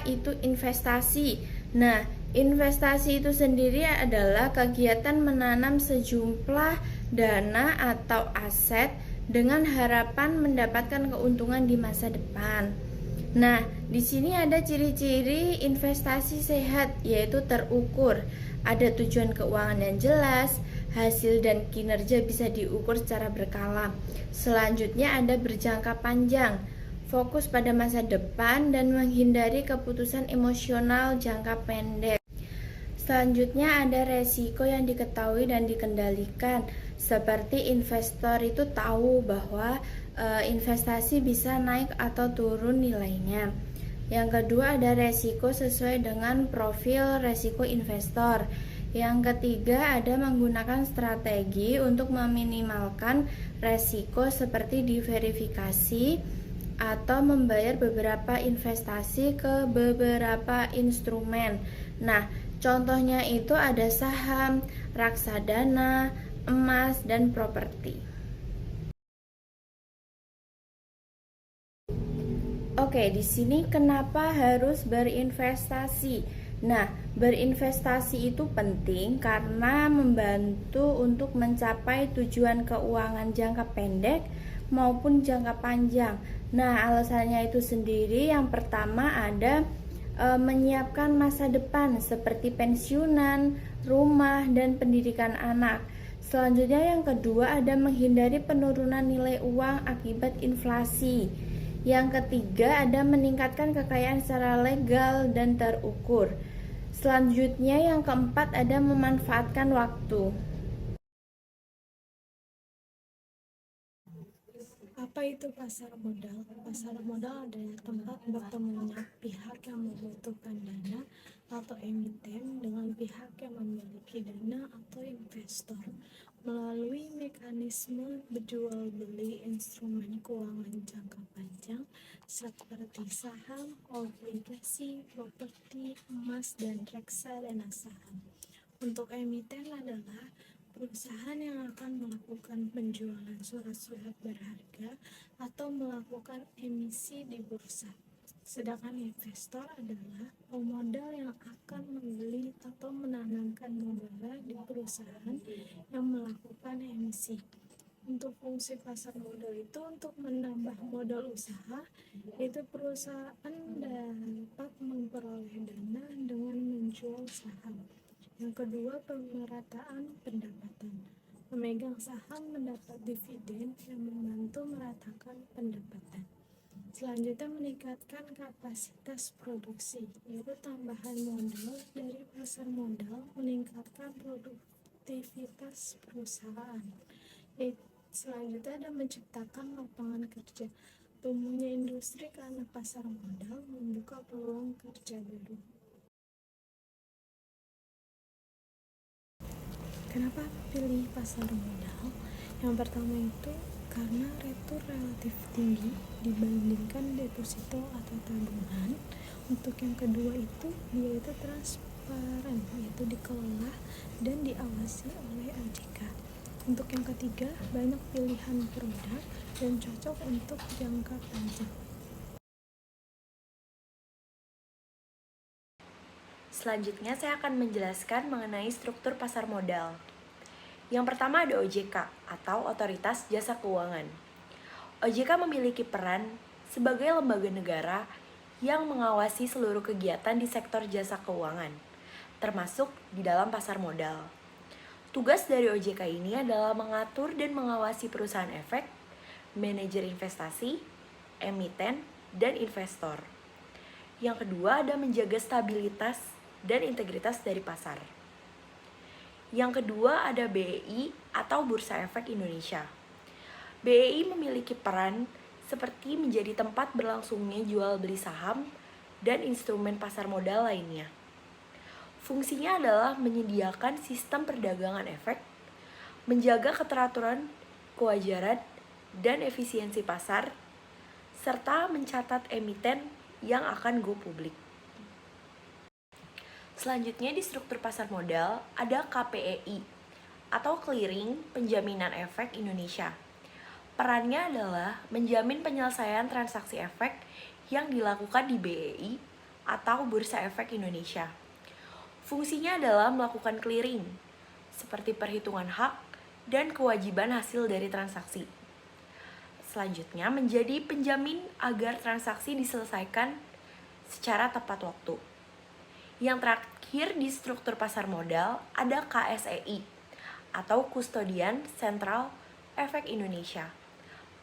itu investasi? Nah, investasi itu sendiri adalah kegiatan menanam sejumlah dana atau aset dengan harapan mendapatkan keuntungan di masa depan. Nah, di sini ada ciri-ciri investasi sehat, yaitu terukur. Ada tujuan keuangan yang jelas, hasil dan kinerja bisa diukur secara berkala. Selanjutnya ada berjangka panjang, fokus pada masa depan dan menghindari keputusan emosional jangka pendek. Selanjutnya ada resiko yang diketahui dan dikendalikan. Seperti investor itu tahu bahwa investasi bisa naik atau turun nilainya. Yang kedua ada resiko sesuai dengan profil resiko investor. Yang ketiga ada menggunakan strategi untuk meminimalkan resiko seperti diverifikasi atau membayar beberapa investasi ke beberapa instrumen. Nah, contohnya itu ada saham, reksadana, emas, dan properti. Oke, di sini kenapa harus berinvestasi? Nah, berinvestasi itu penting karena membantu untuk mencapai tujuan keuangan jangka pendek maupun jangka panjang. Nah, alasannya itu sendiri yang pertama ada menyiapkan masa depan seperti pensiunan, rumah, dan pendidikan anak. Selanjutnya yang kedua ada menghindari penurunan nilai uang akibat inflasi. Yang ketiga ada meningkatkan kekayaan secara legal dan terukur. Selanjutnya yang keempat ada memanfaatkan waktu. Apa itu pasar modal? Pasar modal adalah tempat bertemunya pihak yang membutuhkan dana atau emiten dengan pihak yang memiliki dana atau investor melalui mekanisme berjual beli instrumen keuangan jangka panjang seperti saham, obligasi, properti, emas, dan reksadana saham. Untuk emiten adalah perusahaan yang akan melakukan penjualan surat-surat berharga atau melakukan emisi di bursa. Sedangkan investor adalah pemodal yang akan membeli atau menanamkan modal di perusahaan yang melakukan emisi. Untuk fungsi pasar modal itu untuk menambah modal usaha, yaitu perusahaan dapat memperoleh dana dengan menjual saham. Yang kedua, pemerataan pendapatan. Pemegang saham mendapat dividen yang membantu meratakan pendapatan. Selanjutnya, meningkatkan kapasitas produksi, yaitu tambahan modal dari pasar modal meningkatkan produktivitas perusahaan. Selanjutnya ada menciptakan lapangan kerja. Tumbuhnya industri karena pasar modal membuka peluang kerja baru. Kenapa pilih pasar modal? Yang pertama itu karena retur relatif tinggi dibandingkan deposito atau tabungan. Untuk yang kedua itu dia itu transparan, yaitu dikelola dan diawasi oleh OJK. Untuk yang ketiga, banyak pilihan produk dan cocok untuk jangka panjang. Selanjutnya saya akan menjelaskan mengenai struktur pasar modal. Yang pertama ada OJK atau Otoritas Jasa Keuangan. OJK memiliki peran sebagai lembaga negara yang mengawasi seluruh kegiatan di sektor jasa keuangan, termasuk di dalam pasar modal. Tugas dari OJK ini adalah mengatur dan mengawasi perusahaan efek, manajer investasi, emiten, dan investor. Yang kedua ada menjaga stabilitas dan integritas dari pasar. Yang kedua ada BEI atau Bursa Efek Indonesia. BEI memiliki peran seperti menjadi tempat berlangsungnya jual beli saham dan instrumen pasar modal lainnya. Fungsinya adalah menyediakan sistem perdagangan efek, menjaga keteraturan, kewajaran, dan efisiensi pasar, serta mencatat emiten yang akan go publik. Selanjutnya di struktur pasar modal ada KPEI atau Clearing Penjaminan Efek Indonesia. Perannya adalah menjamin penyelesaian transaksi efek yang dilakukan di BEI atau Bursa Efek Indonesia. Fungsinya adalah melakukan clearing, seperti perhitungan hak dan kewajiban hasil dari transaksi. Selanjutnya, menjadi penjamin agar transaksi diselesaikan secara tepat waktu. Yang terakhir di struktur pasar modal ada KSEI atau Kustodian Sentral Efek Indonesia.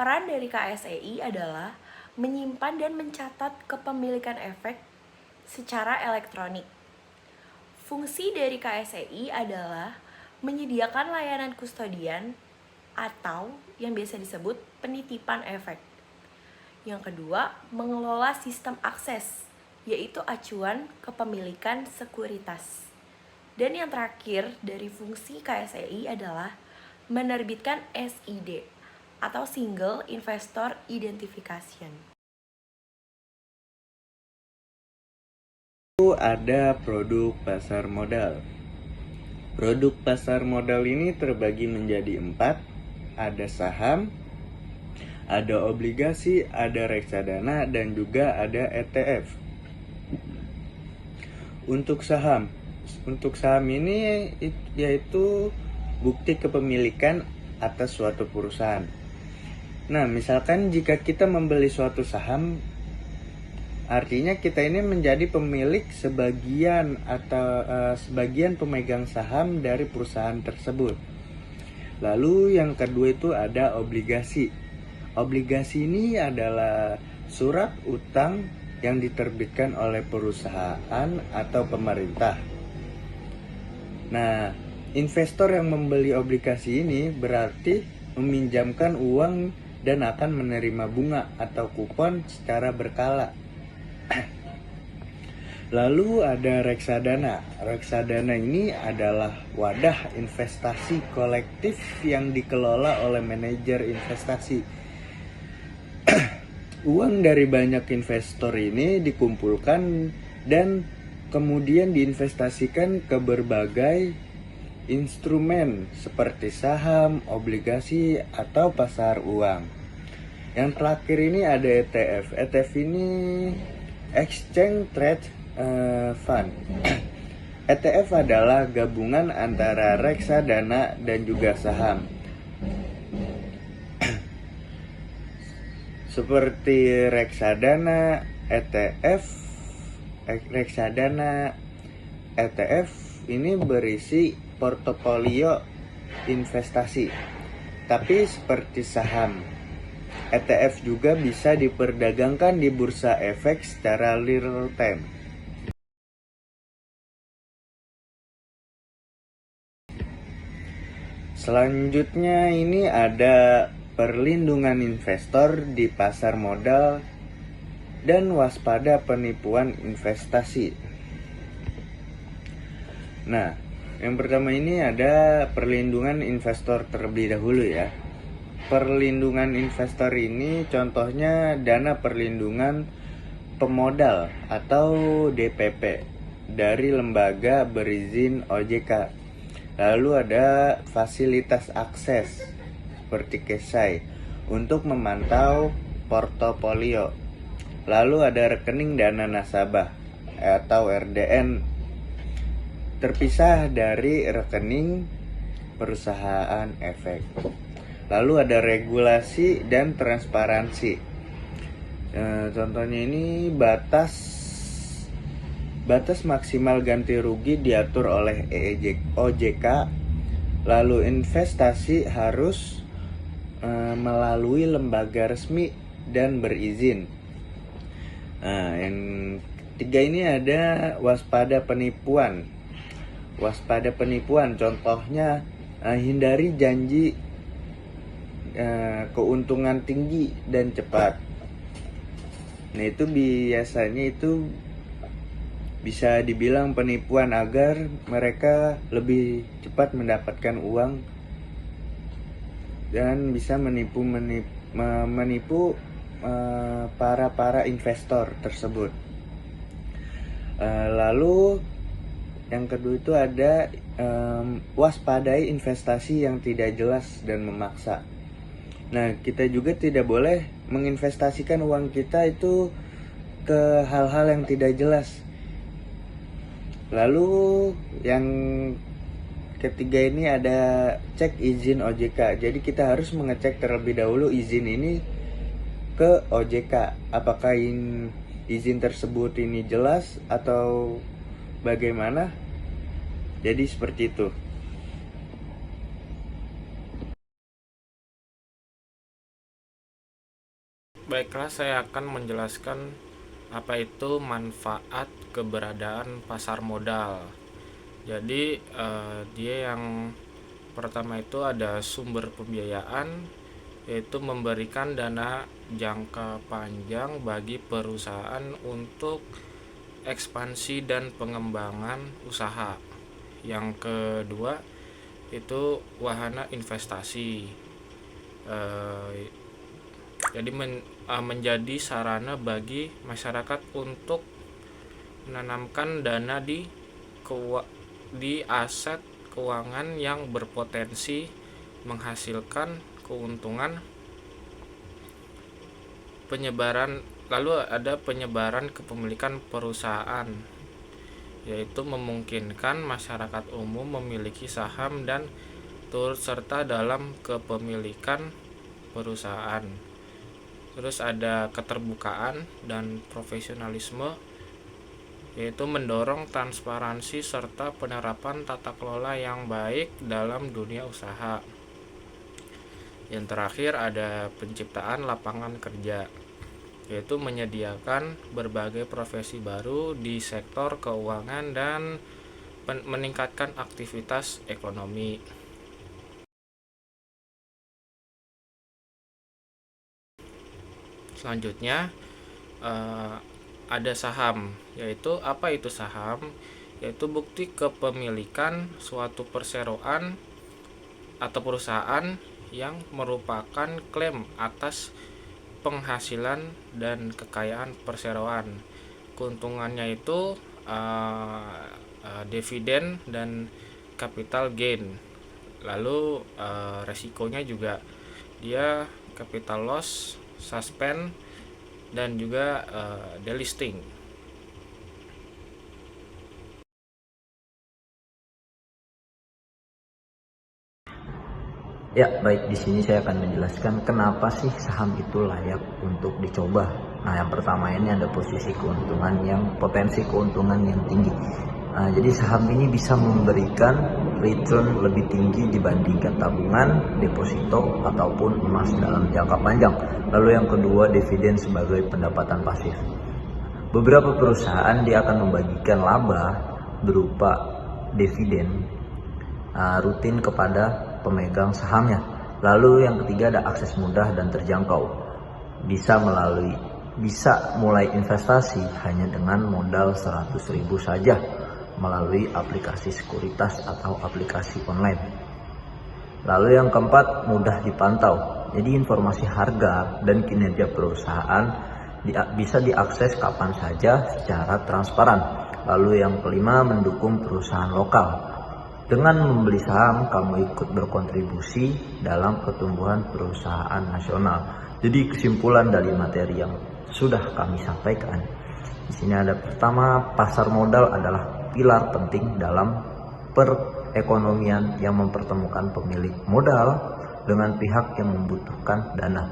Peran dari KSEI adalah menyimpan dan mencatat kepemilikan efek secara elektronik. Fungsi dari KSEI adalah menyediakan layanan kustodian atau yang biasa disebut penitipan efek. Yang kedua, mengelola sistem akses, yaitu acuan kepemilikan sekuritas. Dan yang terakhir dari fungsi KSEI adalah menerbitkan SID atau Single Investor Identification. Ada produk pasar modal. Produk pasar modal ini terbagi menjadi 4. Ada saham, ada obligasi, ada reksadana, dan juga ada ETF. Untuk saham ini yaitu bukti kepemilikan atas suatu perusahaan. Nah, misalkan jika kita membeli suatu saham, artinya kita ini menjadi pemilik sebagian atau sebagian pemegang saham dari perusahaan tersebut. Lalu yang kedua itu ada obligasi. Obligasi ini adalah surat utang yang diterbitkan oleh perusahaan atau pemerintah. Nah, investor yang membeli obligasi ini berarti meminjamkan uang dan akan menerima bunga atau kupon secara berkala. Lalu ada reksadana. Reksadana ini adalah wadah investasi kolektif yang dikelola oleh manajer investasi. Uang dari banyak investor ini dikumpulkan dan kemudian diinvestasikan ke berbagai instrumen seperti saham, obligasi, atau pasar uang. Yang terakhir ini ada ETF. ETF ini Exchange Trade Fund. ETF adalah gabungan antara reksadana dan juga saham. Seperti reksadana, ETF ini berisi portofolio investasi. Tapi seperti saham, ETF juga bisa diperdagangkan di bursa efek secara real time. Selanjutnya ini ada perlindungan investor di pasar modal dan waspada penipuan investasi. Nah, yang pertama ini ada perlindungan investor terlebih dahulu ya. Perlindungan investor ini contohnya dana perlindungan pemodal atau DPP dari lembaga berizin OJK. Lalu ada fasilitas akses seperti KSEI untuk memantau portofolio. Lalu ada rekening dana nasabah atau RDN terpisah dari rekening perusahaan efek. Lalu ada regulasi dan transparansi. Contohnya ini batas maksimal ganti rugi diatur oleh OJK. Lalu investasi harus melalui lembaga resmi dan berizin. Yang ketiga ini ada waspada penipuan. Waspada penipuan contohnya hindari janji keuntungan tinggi dan cepat. Nah, itu biasanya itu bisa dibilang penipuan agar mereka lebih cepat mendapatkan uang dan bisa menipu para investor tersebut. Lalu yang kedua itu ada waspadai investasi yang tidak jelas dan memaksa. Nah, kita juga tidak boleh menginvestasikan uang kita itu ke hal-hal yang tidak jelas. Lalu yang ketiga ini ada cek izin OJK. Jadi kita harus mengecek terlebih dahulu izin ini ke OJK. Apakah izin tersebut ini jelas atau bagaimana? Jadi seperti itu. Baiklah, saya akan menjelaskan apa itu manfaat keberadaan pasar modal. Jadi dia yang pertama itu ada sumber pembiayaan, yaitu memberikan dana jangka panjang bagi perusahaan untuk ekspansi dan pengembangan usaha. Yang kedua itu wahana investasi. Jadi menjadi sarana bagi masyarakat untuk menanamkan dana di aset keuangan yang berpotensi menghasilkan keuntungan. Lalu ada penyebaran kepemilikan perusahaan, yaitu memungkinkan masyarakat umum memiliki saham dan turut serta dalam kepemilikan perusahaan. Terus ada keterbukaan dan profesionalisme, yaitu mendorong transparansi serta penerapan tata kelola yang baik dalam dunia usaha. Yang terakhir ada penciptaan lapangan kerja, yaitu menyediakan berbagai profesi baru di sektor keuangan dan meningkatkan aktivitas ekonomi. Selanjutnya ada saham, yaitu apa itu saham? Yaitu bukti kepemilikan suatu perseroan atau perusahaan yang merupakan klaim atas penghasilan dan kekayaan perseroan. Keuntungannya itu dividen dan capital gain. Lalu resikonya juga dia capital loss, suspend, dan juga delisting. Ya, baik, di sini saya akan menjelaskan kenapa sih saham itu layak untuk dicoba. Nah, yang pertama ini ada posisi keuntungan potensi keuntungan yang tinggi. Nah, jadi saham ini bisa memberikan return lebih tinggi dibandingkan tabungan, deposito, ataupun emas dalam jangka panjang. Lalu yang kedua, dividen sebagai pendapatan pasif. Beberapa perusahaan dia akan membagikan laba berupa dividen rutin kepada pemegang sahamnya. Lalu yang ketiga ada akses mudah dan terjangkau. Bisa mulai investasi hanya dengan modal 100.000 saja melalui aplikasi sekuritas atau aplikasi online. Lalu yang keempat, mudah dipantau. Jadi informasi harga dan kinerja perusahaan bisa diakses kapan saja secara transparan. Lalu yang kelima, mendukung perusahaan lokal. Dengan membeli saham, kamu ikut berkontribusi dalam pertumbuhan perusahaan nasional. Jadi kesimpulan dari materi yang sudah kami sampaikan, di sini ada pertama, pasar modal adalah pilar penting dalam perekonomian yang mempertemukan pemilik modal dengan pihak yang membutuhkan dana.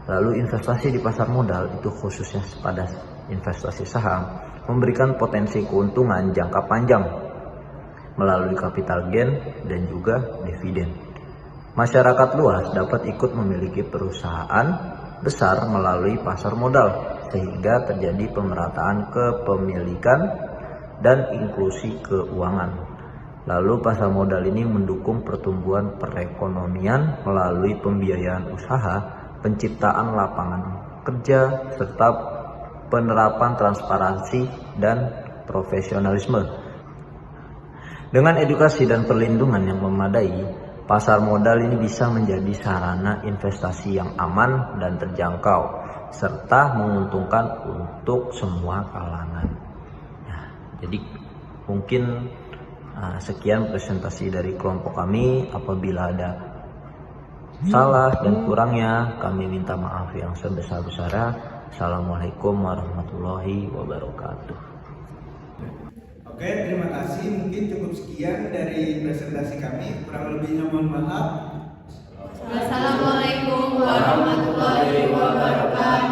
Lalu investasi di pasar modal itu khususnya pada investasi saham memberikan potensi keuntungan jangka panjang melalui capital gain dan juga dividen. Masyarakat luas dapat ikut memiliki perusahaan besar melalui pasar modal sehingga terjadi pemerataan kepemilikan dan inklusi keuangan. Lalu pasar modal ini mendukung pertumbuhan perekonomian melalui pembiayaan usaha, penciptaan lapangan kerja, serta penerapan transparansi dan profesionalisme. Dengan edukasi dan perlindungan yang memadai, pasar modal ini bisa menjadi sarana investasi yang aman dan terjangkau, serta menguntungkan untuk semua kalangan. Nah, jadi mungkin sekian presentasi dari kelompok kami. Apabila ada salah dan kurangnya, kami minta maaf yang sebesar-besarnya. Assalamualaikum warahmatullahi wabarakatuh. Oke, terima kasih. Mungkin cukup sekian dari presentasi kami. Kurang lebihnya mohon maaf. Wassalamualaikum warahmatullahi wabarakatuh.